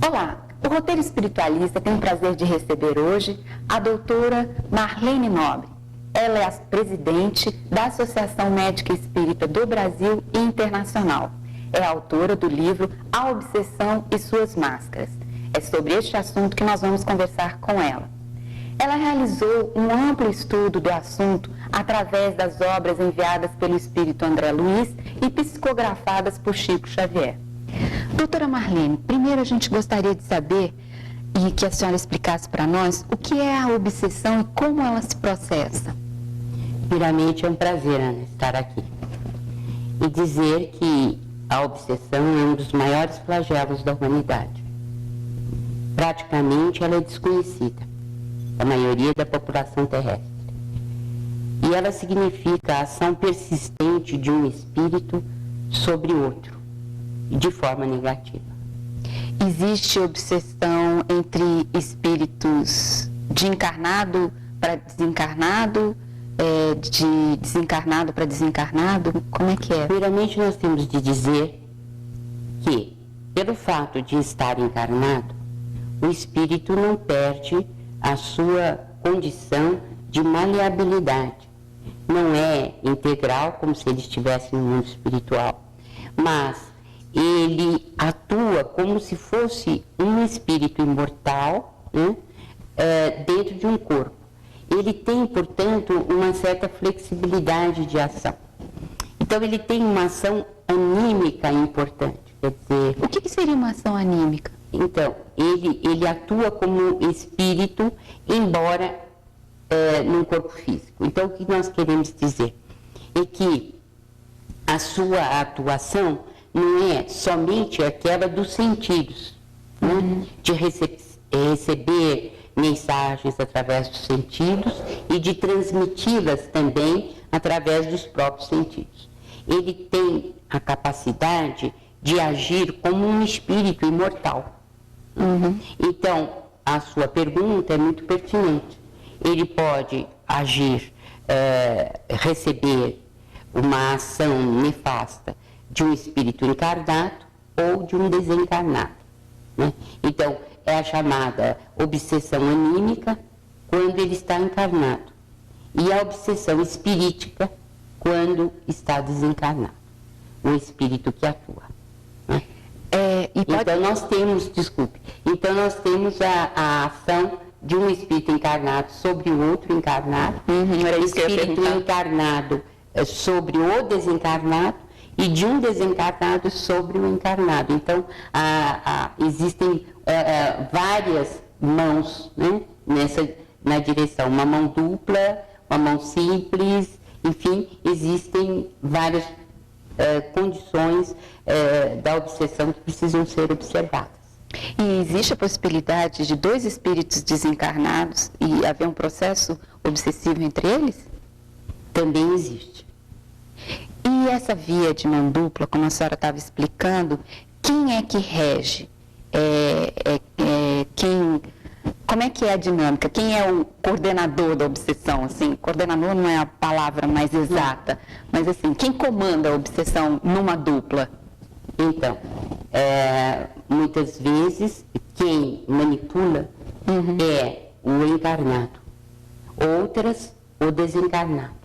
Olá, o Roteiro Espiritualista tem o prazer de receber hoje a doutora Marlene Nobre. Ela é a presidente da Associação Médica Espírita do Brasil e Internacional. É autora do livro A Obsessão e Suas Máscaras. É sobre este assunto que nós vamos conversar com ela. Ela realizou um amplo estudo do assunto através das obras enviadas pelo Espírito André Luiz e psicografadas por Chico Xavier. Doutora Marlene, primeiro a gente gostaria de saber e que a senhora explicasse para nós o que é a obsessão e como ela se processa. Primeiramente, é um prazer, Ana, estar aqui e dizer que a obsessão é um dos maiores flagelos da humanidade. Praticamente, ela é desconhecida da maioria da população terrestre. E ela significa a ação persistente de um espírito sobre outro, de forma negativa. Existe obsessão entre espíritos de encarnado para desencarnado, de desencarnado para desencarnado? Como é que é? Primeiramente, nós temos de dizer que, pelo fato de estar encarnado, o espírito não perde a sua condição de maleabilidade. Não é integral, como se ele estivesse no mundo espiritual, mas ele atua como se fosse um espírito imortal, né, dentro de um corpo. Ele tem, portanto, uma certa flexibilidade de ação. Então, ele tem uma ação anímica importante. Quer dizer, o que seria uma ação anímica? Então, ele atua como espírito, embora num corpo físico. Então, o que nós queremos dizer é que a sua atuação não é somente aquela dos sentidos, né? De receber mensagens através dos sentidos e de transmiti-las também através dos próprios sentidos. Ele tem a capacidade de agir como um espírito imortal. Então, a sua pergunta é muito pertinente. Ele pode agir, receber uma ação nefasta de um espírito encarnado ou de um desencarnado, né? Então, é a chamada obsessão anímica quando ele está encarnado e a obsessão espirítica quando está desencarnado, o espírito que atua, né? Então nós temos a ação de um espírito encarnado sobre o outro encarnado, espírito encarnado sobre o desencarnado e de um desencarnado sobre o encarnado. Então, existem várias mãos, né, na direção, uma mão dupla, uma mão simples, enfim, existem várias condições da obsessão que precisam ser observadas. E existe a possibilidade de dois espíritos desencarnados e haver um processo obsessivo entre eles? Também existe. E essa via de mão dupla, como a senhora estava explicando, quem é que rege? Como é que é a dinâmica? Quem é o coordenador da obsessão? Assim, coordenador não é a palavra mais exata, mas assim, quem comanda a obsessão numa dupla? Então, muitas vezes, quem manipula é o encarnado, outras, o desencarnado.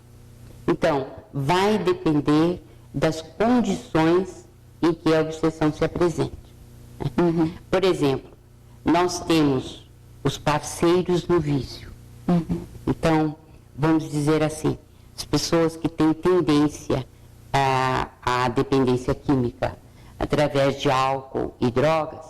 Então, vai depender das condições em que a obsessão se apresente. Por exemplo, nós temos os parceiros no vício. Então, vamos dizer assim, as pessoas que têm tendência à dependência química através de álcool e drogas,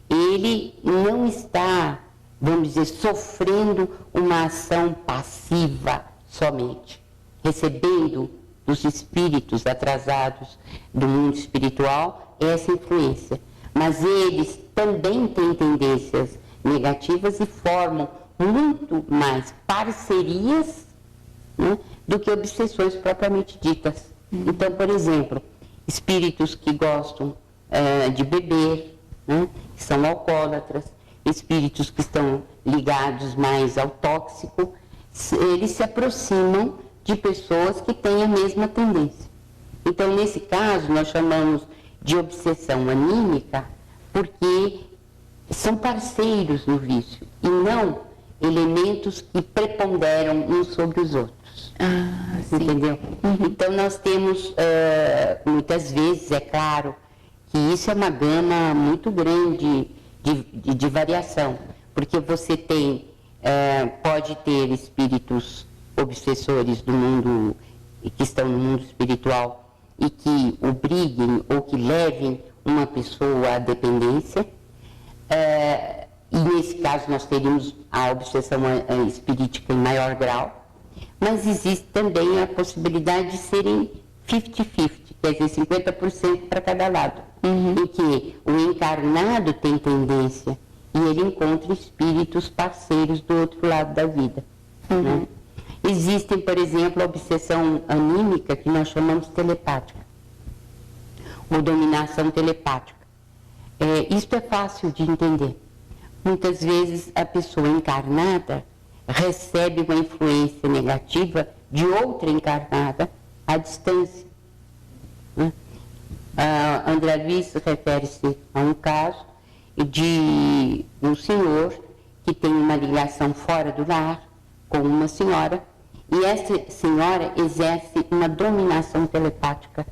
ele não está, vamos dizer, sofrendo uma ação passiva somente, recebendo dos espíritos atrasados do mundo espiritual essa influência. Mas eles também têm tendências negativas e formam muito mais parcerias, né, do que obsessões propriamente ditas. Então, por exemplo, espíritos que gostam de beber, né, que são alcoólatras, espíritos que estão ligados mais ao tóxico, eles se aproximam de pessoas que têm a mesma tendência. Então, nesse caso, nós chamamos de obsessão anímica, porque são parceiros no vício e não elementos que preponderam uns sobre os outros. Entendeu? Então nós temos, muitas vezes, é claro, que isso é uma gama muito grande de variação, porque você tem, pode ter espíritos obsessores do mundo, que estão no mundo espiritual e que obriguem ou que levem uma pessoa à dependência, e nesse caso nós teríamos a obsessão espirítica em maior grau, mas existe também a possibilidade de serem 50-50, quer dizer, 50% para cada lado, em que o encarnado tem tendência e ele encontra espíritos parceiros do outro lado da vida. Né? Existem, por exemplo, a obsessão anímica, que nós chamamos telepática, ou dominação telepática. Isto é fácil de entender. Muitas vezes a pessoa encarnada recebe uma influência negativa de outra encarnada à distância. André Luiz refere-se a um caso de um senhor que tem uma ligação fora do lar com uma senhora, e essa senhora exerce uma dominação telepática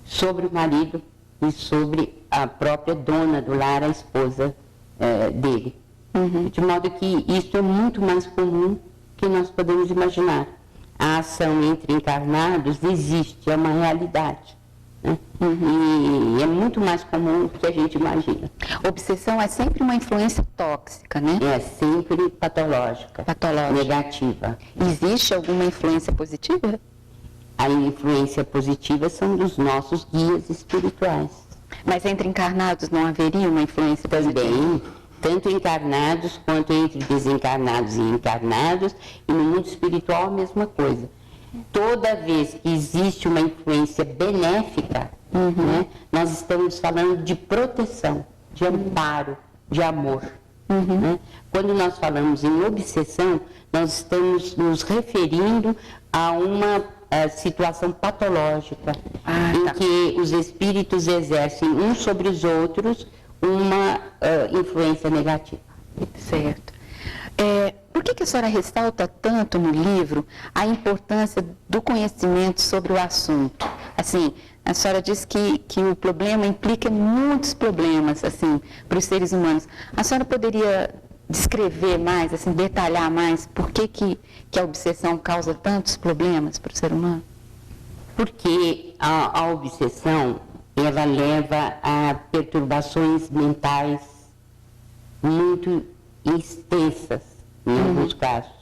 sobre o marido e sobre a própria dona do lar, a esposa dele. De modo que isso é muito mais comum que nós podemos imaginar. A ação entre encarnados existe, é uma realidade. Né? E é muito mais comum do que a gente imagina. Obsessão é sempre uma influência tóxica, né? É sempre patológica, negativa. Existe alguma influência positiva? A influência positiva são dos nossos guias espirituais. Mas entre encarnados não haveria uma influência positiva? Também, tanto encarnados quanto entre desencarnados e encarnados, e no mundo espiritual a mesma coisa. Toda vez que existe uma influência benéfica, né, nós estamos falando de proteção, de amparo, de amor. Né? Quando nós falamos em obsessão, nós estamos nos referindo a uma situação patológica, em que os espíritos exercem uns sobre os outros uma influência negativa. Certo. Por que a senhora ressalta tanto no livro a importância do conhecimento sobre o assunto? Assim, a senhora diz que o problema implica muitos problemas, assim, para os seres humanos. A senhora poderia descrever mais, assim, detalhar mais por que a obsessão causa tantos problemas para o ser humano? Porque a obsessão, ela leva a perturbações mentais muito extensas, em alguns casos.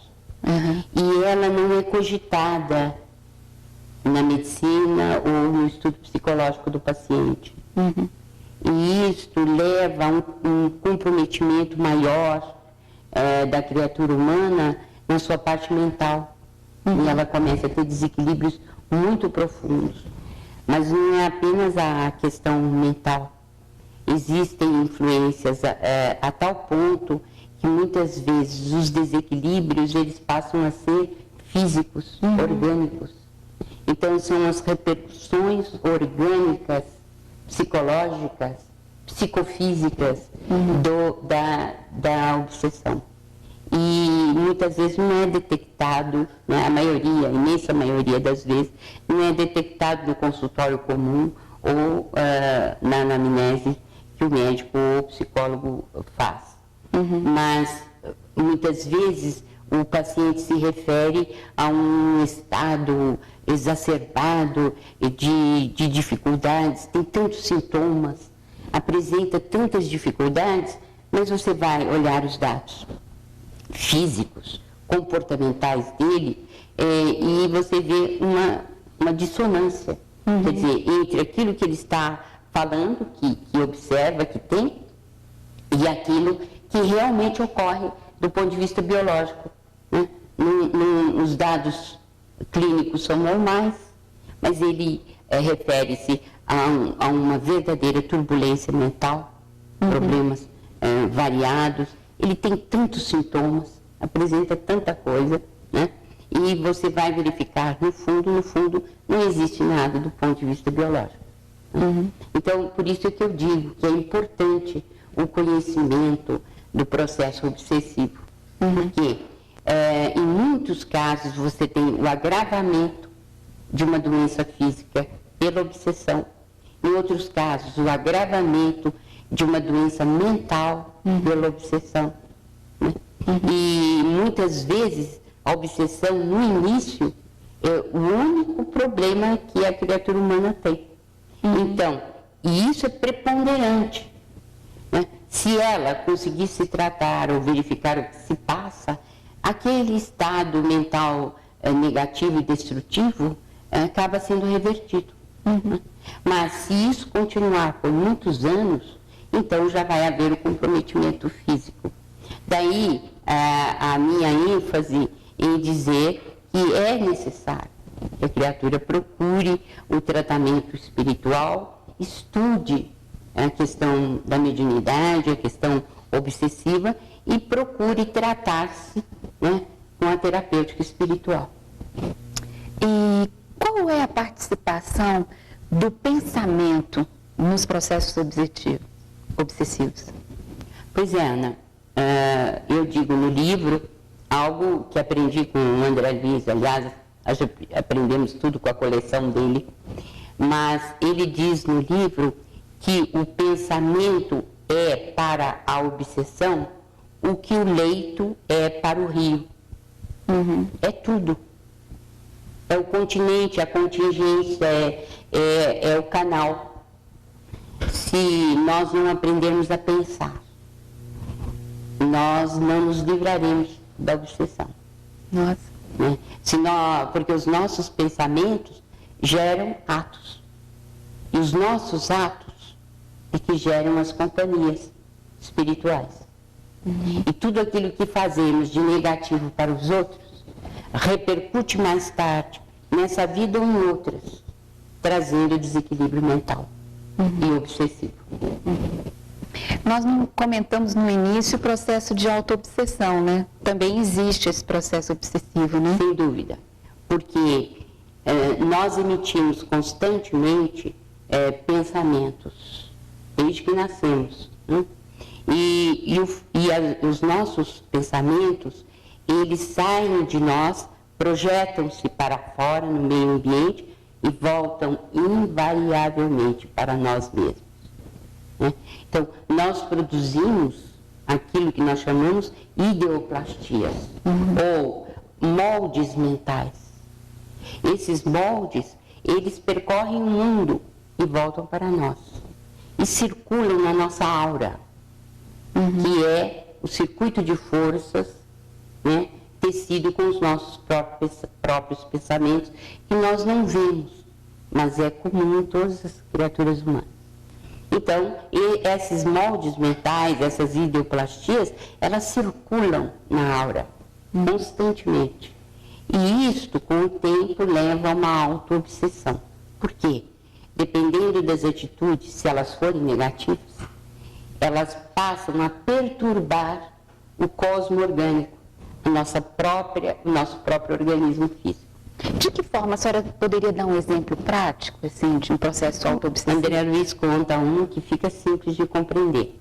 E ela não é cogitada na medicina ou no estudo psicológico do paciente. E isto leva a um comprometimento maior da criatura humana na sua parte mental. E ela começa a ter desequilíbrios muito profundos. Mas não é apenas a questão mental. Existem influências a tal ponto que muitas vezes os desequilíbrios eles passam a ser físicos, orgânicos. Então são as repercussões orgânicas, psicológicas, psicofísicas da obsessão. E muitas vezes não é detectado, né, a maioria, a imensa maioria das vezes, não é detectado no consultório comum ou na anamnese que o médico ou o psicólogo faz. Mas muitas vezes o paciente se refere a um estado exacerbado de dificuldades, tem tantos sintomas, apresenta tantas dificuldades, mas você vai olhar os dados físicos, comportamentais dele, e você vê uma dissonância, quer dizer, entre aquilo que ele está falando, que observa, que tem, e aquilo que realmente ocorre do ponto de vista biológico. Né? Os dados clínicos são normais, mas ele refere-se a uma verdadeira turbulência mental, problemas variados. Ele tem tantos sintomas, apresenta tanta coisa, né? E você vai verificar, no fundo, não existe nada do ponto de vista biológico. Então, por isso é que eu digo que é importante o conhecimento do processo obsessivo. Porque, em muitos casos, você tem o agravamento de uma doença física pela obsessão. Em outros casos, o agravamento de uma doença mental pela obsessão. Né? E muitas vezes a obsessão no início é o único problema que a criatura humana tem. Então, e isso é preponderante. Né? Se ela conseguisse tratar ou verificar o que se passa, aquele estado mental negativo e destrutivo acaba sendo revertido. Mas se isso continuar por muitos anos, então já vai haver o comprometimento físico. Daí a minha ênfase em dizer que é necessário que a criatura procure o tratamento espiritual, estude a questão da mediunidade, a questão obsessiva e procure tratar-se, né, com a terapêutica espiritual. E qual é a participação do pensamento nos processos obsessivos? Pois é, Ana, eu digo no livro algo que aprendi com o André Luiz, aliás, aprendemos tudo com a coleção dele, mas ele diz no livro que o pensamento é para a obsessão o que o leito é para o rio. É tudo. É o continente, a contingência, é o canal. Se nós não aprendermos a pensar, nós não nos livraremos da obsessão. Nossa. Né? Porque os nossos pensamentos geram atos. E os nossos atos é que geram as companhias espirituais. E tudo aquilo que fazemos de negativo para os outros repercute mais tarde, nessa vida ou em outras, trazendo desequilíbrio mental e obsessivo. Nós não comentamos no início o processo de autoobsessão, né? Também existe esse processo obsessivo, né? Sem dúvida, porque nós emitimos constantemente pensamentos, desde que nascemos, né? Os nossos pensamentos, eles saem de nós, projetam-se para fora no meio ambiente e voltam invariavelmente para nós mesmos. Né? Então, nós produzimos aquilo que nós chamamos ideoplastias, ou moldes mentais. Esses moldes, eles percorrem o mundo e voltam para nós. E circulam na nossa aura, que é o circuito de forças, né, tecido com os nossos próprios pensamentos, que nós não vemos, mas é comum em todas as criaturas humanas. Então, esses moldes mentais, essas ideoplastias, elas circulam na aura, constantemente. E isto, com o tempo, leva a uma autoobsessão. Por quê? Dependendo das atitudes, se elas forem negativas, elas passam a perturbar o cosmo orgânico, o nosso próprio organismo físico. De que forma a senhora poderia dar um exemplo prático, assim, de um processo autoobsessivo? André Luiz conta um que fica simples de compreender.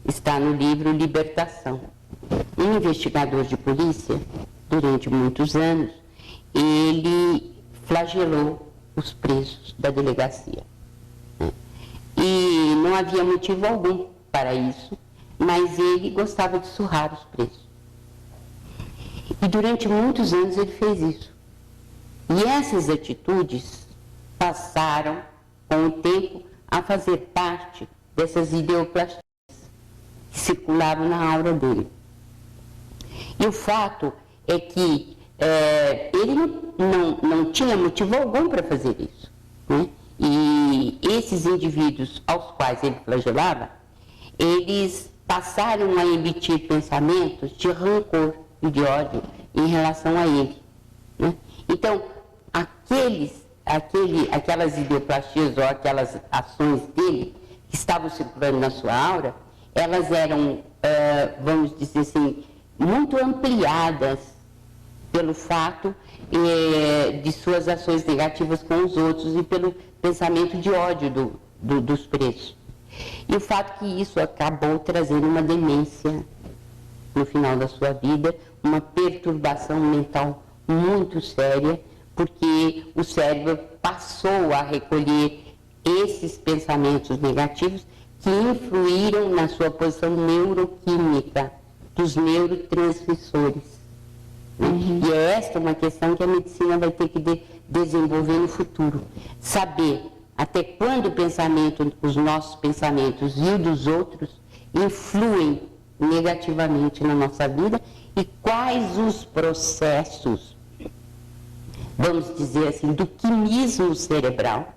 Está no livro Libertação. Um investigador de polícia, durante muitos anos, ele flagelou os presos da delegacia. E não havia motivo algum para isso, mas ele gostava de surrar os presos. E durante muitos anos ele fez isso. E essas atitudes passaram, com o tempo, a fazer parte dessas ideoplastias que circulavam na aura dele. E o fato é que ele não tinha motivo algum para fazer isso. Né? E esses indivíduos aos quais ele flagelava, eles passaram a emitir pensamentos de rancor e de ódio em relação a ele. Né? Então, aquelas ideoplastias ou aquelas ações dele que estavam circulando na sua aura, elas eram, vamos dizer assim, muito ampliadas pelo fato de suas ações negativas com os outros e pelo pensamento de ódio dos presos. E o fato que isso acabou trazendo uma demência no final da sua vida, uma perturbação mental muito séria, porque o cérebro passou a recolher esses pensamentos negativos que influíram na sua posição neuroquímica dos neurotransmissores. E é esta uma questão que a medicina vai ter que desenvolver no futuro. Saber até quando os nossos pensamentos e os dos outros influem negativamente na nossa vida e quais os processos, vamos dizer assim, do quimismo cerebral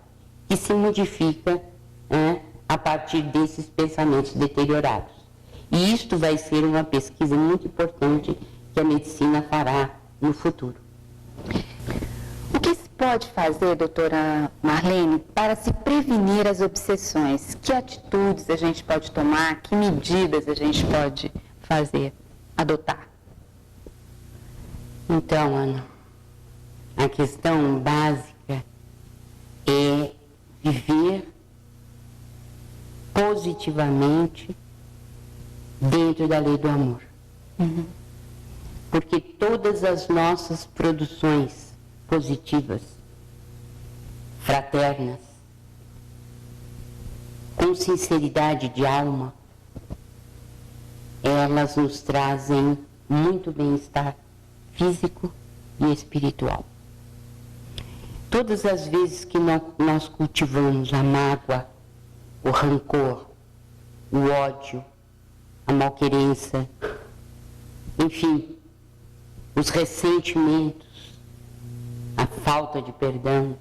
que se modifica a partir desses pensamentos deteriorados. E isto vai ser uma pesquisa muito importante que a medicina fará no futuro. O que se pode fazer, doutora Marlene, para se prevenir as obsessões? Que atitudes a gente pode tomar? Que medidas a gente pode fazer, adotar? Então, Ana, a questão básica é viver positivamente dentro da lei do amor. Porque todas as nossas produções positivas, fraternas, com sinceridade de alma, elas nos trazem muito bem-estar físico e espiritual. Todas as vezes que nós cultivamos a mágoa, o rancor, o ódio, a malquerença, enfim, os ressentimentos, a falta de perdão,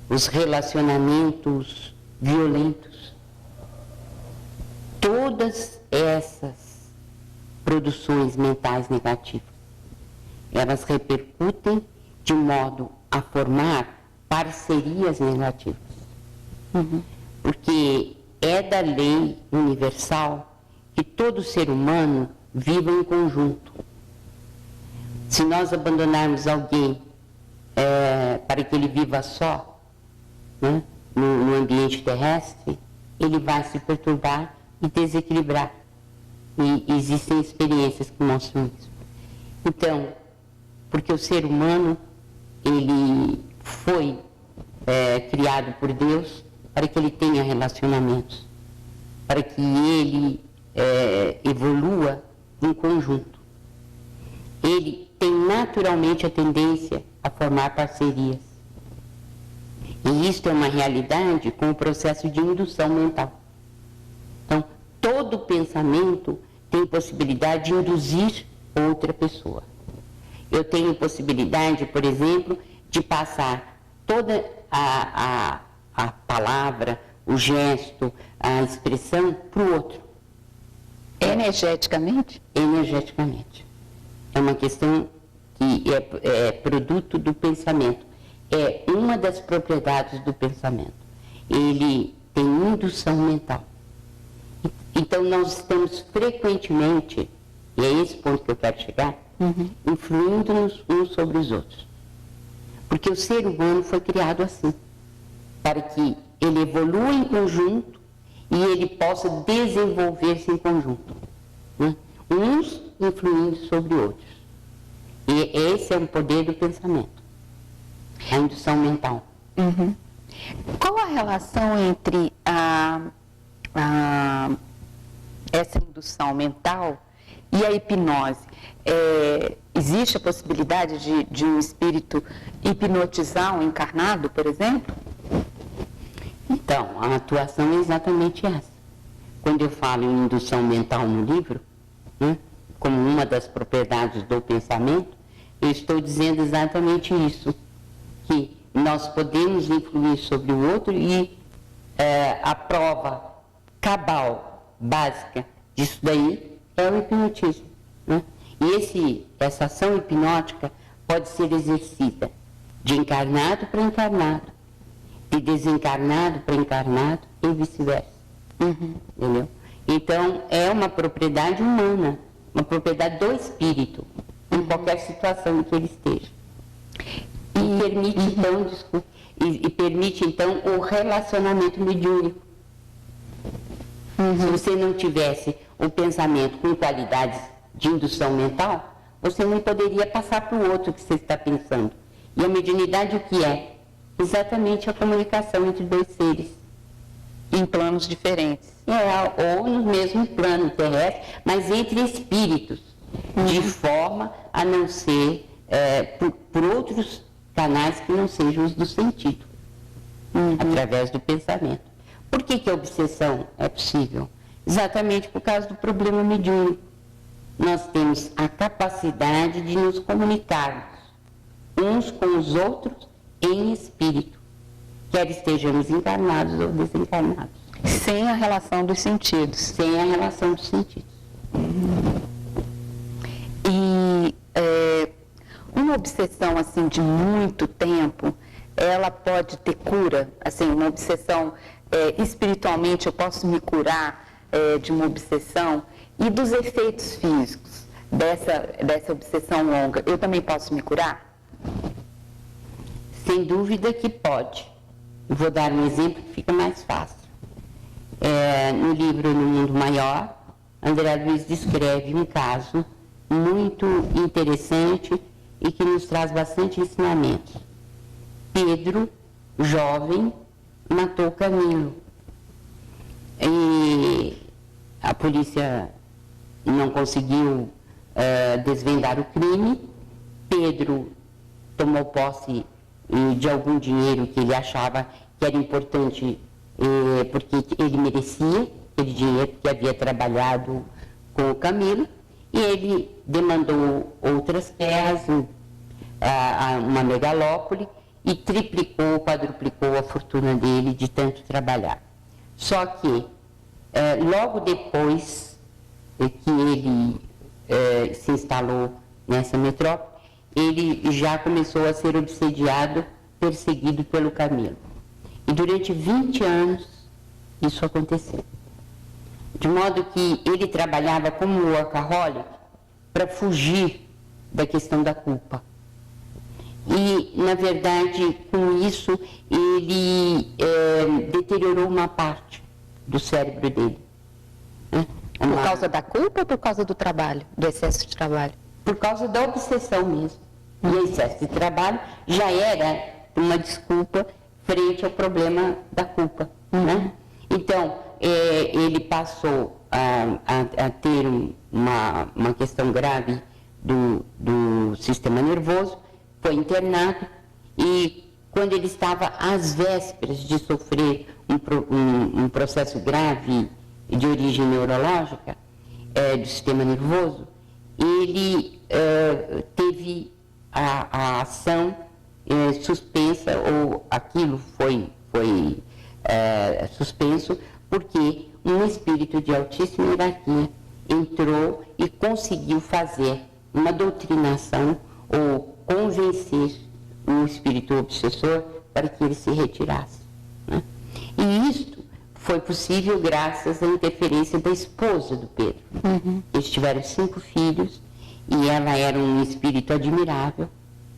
os relacionamentos violentos, todas essas produções mentais negativas, elas repercutem de modo a formar parcerias negativas. Porque é da lei universal que todo ser humano viva em conjunto. Se nós abandonarmos alguém para que ele viva só, né, no ambiente terrestre, ele vai se perturbar e desequilibrar. E existem experiências que mostram isso. Então, porque o ser humano, ele foi criado por Deus para que ele tenha relacionamentos, para que ele evolua em conjunto. Ele tem naturalmente a tendência a formar parcerias. E isto é uma realidade com o processo de indução mental. Então, todo pensamento tem possibilidade de induzir outra pessoa. Eu tenho possibilidade, por exemplo, de passar toda a palavra, o gesto, a expressão para o outro. Energeticamente? Energeticamente. É uma questão que é produto do pensamento. É uma das propriedades do pensamento. Ele tem indução mental. Então, nós estamos frequentemente, e é esse ponto que eu quero chegar, influindo uns sobre os outros. Porque o ser humano foi criado assim, para que ele evolua em conjunto e ele possa desenvolver-se em conjunto. Né? Uns influindo sobre outros. E esse é o poder do pensamento, a indução mental. Qual a relação entre essa indução mental e a hipnose? Existe a possibilidade de um espírito hipnotizar um encarnado, por exemplo? Então, a atuação é exatamente essa. Quando eu falo em indução mental no livro, né, como uma das propriedades do pensamento, eu estou dizendo exatamente isso, que nós podemos influir sobre o outro e a prova cabal, básica disso daí é o hipnotismo. Né? E essa ação hipnótica pode ser exercida de encarnado para encarnado, de desencarnado para encarnado e vice-versa. Entendeu? Então, é uma propriedade humana, uma propriedade do espírito, em qualquer situação em que ele esteja. E permite, então, permite, então, o relacionamento mediúnico. Se você não tivesse um pensamento com qualidades de indução mental, você não poderia passar para o outro que você está pensando. E a mediunidade o que é? Exatamente a comunicação entre dois seres. Em planos diferentes. Ou no mesmo plano terrestre, mas entre espíritos, de forma a não ser por outros canais que não sejam os do sentido, através do pensamento. Por que a obsessão é possível? Exatamente por causa do problema mediúnico. Nós temos a capacidade de nos comunicarmos uns com os outros em espírito, quer estejamos encarnados ou desencarnados. Sem a relação dos sentidos. Sem a relação dos sentidos. E uma obsessão assim de muito tempo, ela pode ter cura? Assim, uma obsessão espiritualmente, eu posso me curar de uma obsessão? E dos efeitos físicos dessa obsessão longa, eu também posso me curar? Sem dúvida que pode. Vou dar um exemplo que fica mais fácil. No livro No Mundo Maior, André Luiz descreve um caso muito interessante e que nos traz bastante ensinamentos. Pedro, jovem, matou Camilo. E a polícia não conseguiu desvendar o crime. Pedro tomou posse de algum dinheiro que ele achava que era importante porque ele merecia aquele dinheiro que havia trabalhado com o Camilo, e ele demandou outras terras, uma megalópole, e triplicou, quadruplicou a fortuna dele de tanto trabalhar. Só que, logo depois que ele se instalou nessa metrópole, ele já começou a ser obsediado, perseguido pelo Camilo. E durante 20 anos isso aconteceu. De modo que ele trabalhava como workaholic para fugir da questão da culpa. E, na verdade, com isso, ele deteriorou uma parte do cérebro dele. Por causa da culpa ou por causa do trabalho, do excesso de trabalho? Por causa da obsessão mesmo. E o excesso de trabalho já era uma desculpa frente ao problema da culpa. Né? Então, ele passou a ter uma questão grave do sistema nervoso, foi internado, e quando ele estava às vésperas de sofrer um processo grave de origem neurológica do sistema nervoso, ele teve a ação suspensa, ou aquilo foi suspenso, porque um espírito de altíssima hierarquia entrou e conseguiu fazer uma doutrinação ou convencer o espírito obsessor para que ele se retirasse. Né? E isto foi possível graças à interferência da esposa do Pedro. Eles tiveram 5 filhos e ela era um espírito admirável,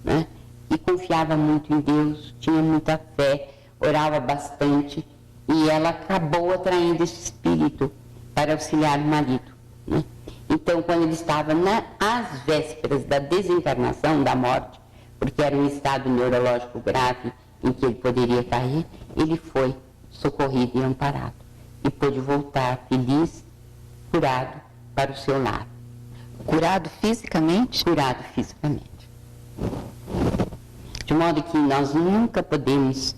né? E confiava muito em Deus, tinha muita fé, orava bastante, e ela acabou atraindo esse espírito para auxiliar o marido. Né? Então, quando ele estava às vésperas da desencarnação, da morte, porque era um estado neurológico grave em que ele poderia cair, ele foi socorrido e amparado. E pôde voltar feliz, curado, para o seu lar. Curado fisicamente? Curado fisicamente. De modo que nós nunca podemos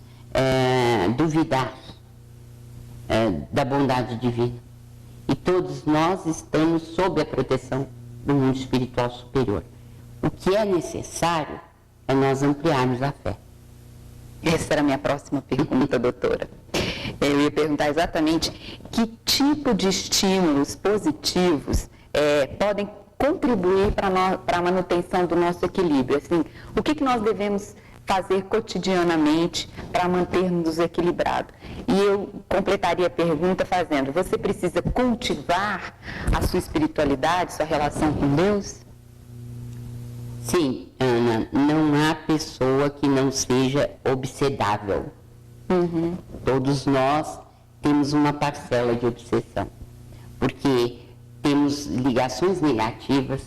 duvidar da bondade divina. E todos nós estamos sob a proteção do mundo espiritual superior. O que é necessário é nós ampliarmos a fé. Essa era a minha próxima pergunta, doutora. Eu ia perguntar exatamente que tipo de estímulos positivos podem contribuir para a manutenção do nosso equilíbrio. Assim, o que nós devemos fazer cotidianamente para mantermos equilibrados? E eu completaria a pergunta fazendo: você precisa cultivar a sua espiritualidade, sua relação com Deus? Sim, Ana, não há pessoa que não seja obsedável. Todos nós temos uma parcela de obsessão, porque temos ligações negativas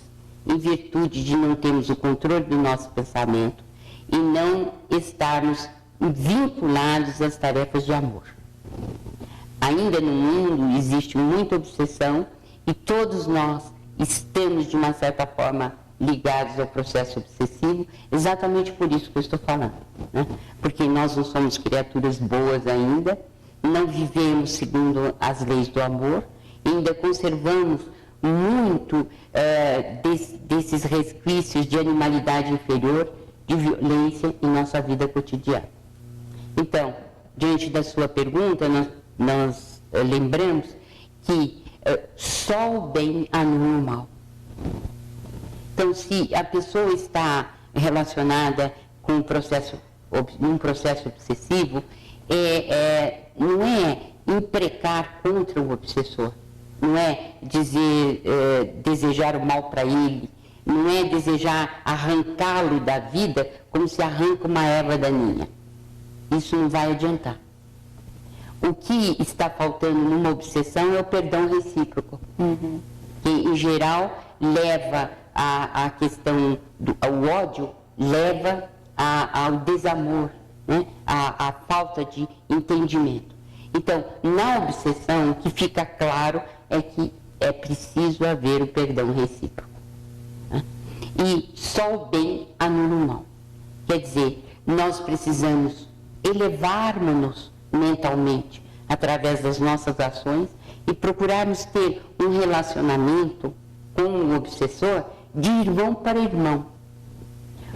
em virtude de não termos o controle do nosso pensamento e não estarmos vinculados às tarefas de amor. Ainda no mundo existe muita obsessão e todos nós estamos, de uma certa forma, ligados ao processo obsessivo, exatamente por isso que eu estou falando, né? Porque nós não somos criaturas boas ainda, não vivemos segundo as leis do amor, ainda conservamos muito desses resquícios de animalidade inferior, de violência em nossa vida cotidiana. Então, diante da sua pergunta, nós lembramos que só o bem anula o mal. Então, se a pessoa está relacionada com um processo obsessivo, não é imprecar contra o obsessor, não é desejar o mal para ele, não é desejar arrancá-lo da vida como se arranca uma erva daninha. Isso não vai adiantar. O que está faltando numa obsessão é o perdão recíproco, que em geral leva à questão ao ódio, leva ao desamor, né? à falta de entendimento. Então, na obsessão, o que fica claro é que é preciso haver o perdão recíproco, né? E só o bem anula o mal. Quer dizer, nós precisamos elevarmos-nos mentalmente através das nossas ações e procurarmos ter um relacionamento com o obsessor de irmão para irmão.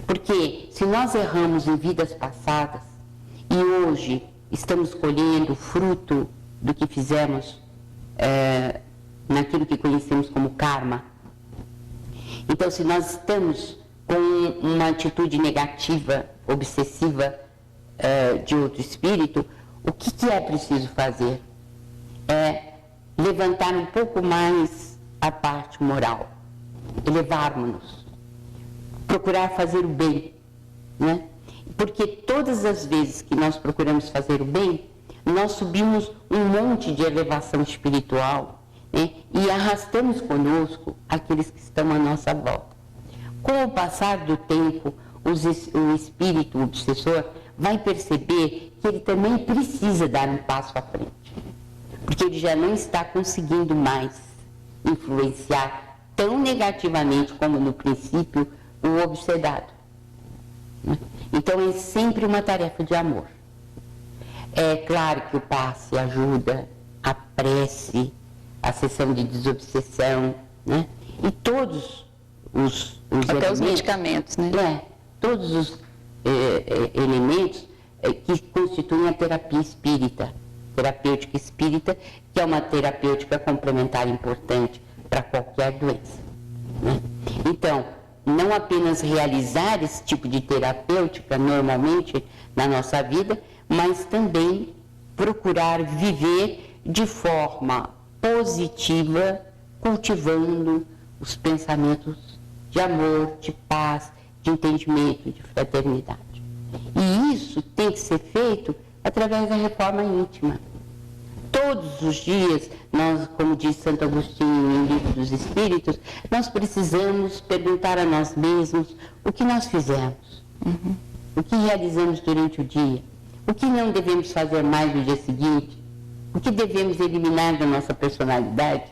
Porque se nós erramos em vidas passadas e hoje estamos colhendo o fruto do que fizemos naquilo que conhecemos como karma, então se nós estamos com uma atitude negativa, obsessiva de outro espírito, o que é preciso fazer? É levantar um pouco mais a parte moral, elevarmos-nos, procurar fazer o bem, né? Porque todas as vezes que nós procuramos fazer o bem, nós subimos um monte de elevação espiritual, né? E arrastamos conosco aqueles que estão à nossa volta. Com o passar do tempo, o espírito obsessor vai perceber que ele também precisa dar um passo à frente, porque ele já não está conseguindo mais influenciar tão negativamente como no princípio o obsedado. Então é sempre uma tarefa de amor. É claro que o passe, a ajuda, a prece, a sessão de desobsessão, né? E todos os até os medicamentos, né? Todos os elementos que constituem a terapia espírita, terapêutica espírita, que é uma terapêutica complementar importante para qualquer doença, né? Então, não apenas realizar esse tipo de terapêutica normalmente na nossa vida, mas também procurar viver de forma positiva, cultivando os pensamentos de amor, de paz, de entendimento, de fraternidade. E isso tem que ser feito através da reforma íntima. Todos os dias, nós, como diz Santo Agostinho em Livro dos Espíritos, nós precisamos perguntar a nós mesmos o que nós fizemos, o que realizamos durante o dia, o que não devemos fazer mais no dia seguinte, o que devemos eliminar da nossa personalidade,